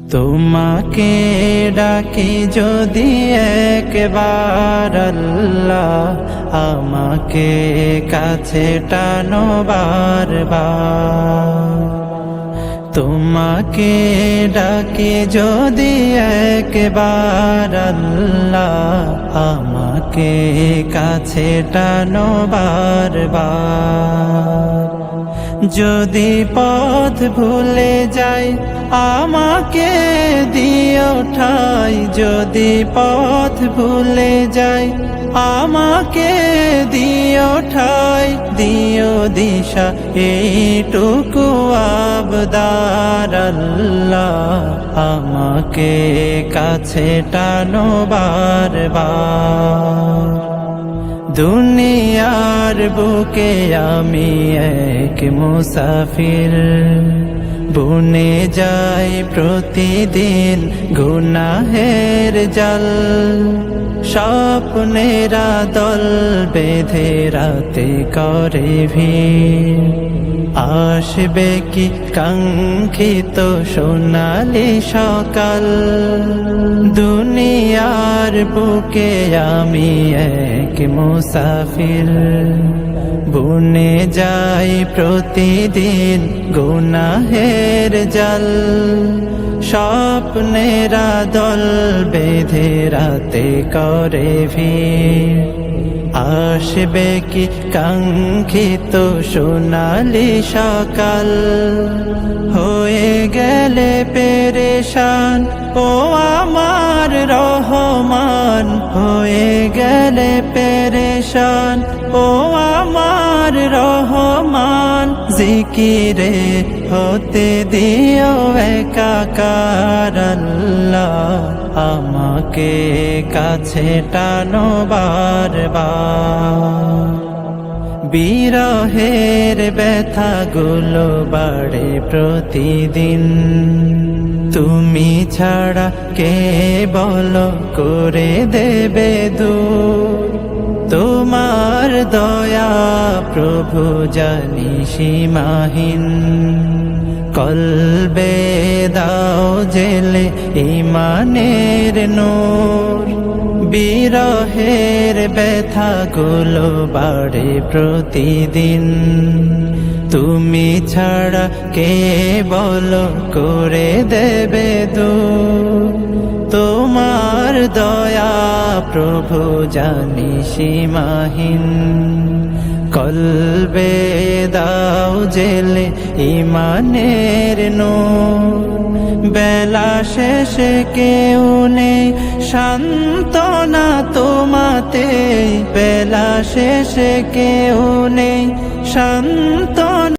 তোমাকে ডাকি যদি একবার আল্লাহ, আমাকে কাছে টানো বারবার। তোমাকে ডাকি যদি একবার আল্লাহ, আমাকে কাছে টানো বারবার। যদি পথ ভুলে যাই আমাকে দিও ঠাই, যদি পথ ভুলে যাই আমাকে দিও ঠাই, দিও দিশা এইটুকু আবদার আল্লাহ, আমাকে কাছে টানো বারবার। দুনিয়ার বুকে আমি এক মুসাফির, বুনে যাই প্রতিদিন গুনাহের জাল। স্বপ্নেরা দল বেঁধে রাতে করে ভিড়, আসবে কি কাঙ্ক্ষিত সোনালি সকাল। দুনিয়ার বুকে আমি এক মুসাফির, বুনে যাই প্রতিদিন গুনাহের জাল। স্বপ্নেরা দল বেঁধে রাতে করে ভিড়, আসবে কি কাঙ্ক্ষিত সোনালি সকাল। হয়ে গেলে পেরেশান ও আমার রহমান, হয়ে গেলে পেরেশান ও আমার রহমান। জিকিরে হতে দিও একাকার আল্লাহ, আমাকে কাছে টানো বারবার। বিরহের ব্যথাগুলো বাড়ে প্রতিদিন, তুমি ছাড়া কে বলো করে দেবে দূর। তোমার দয়া প্রভু জানি সীমাহীন, কলবে দাও জেলে ইমানের নূর। বিরহের ব্যথাগুলো বাড়ে প্রতিদিন, তুমি ছাড়া কে বলো করে দেবে দূর। তোমার দয়া প্রভু জানি সীমাহীন, কলবে দাও জেলে ইমানের নূর। বেলা শেষে কেউ নেই সান্ত্বনা তোমাতে, বেলা শেষে কেউ নেই সান্ত্বনা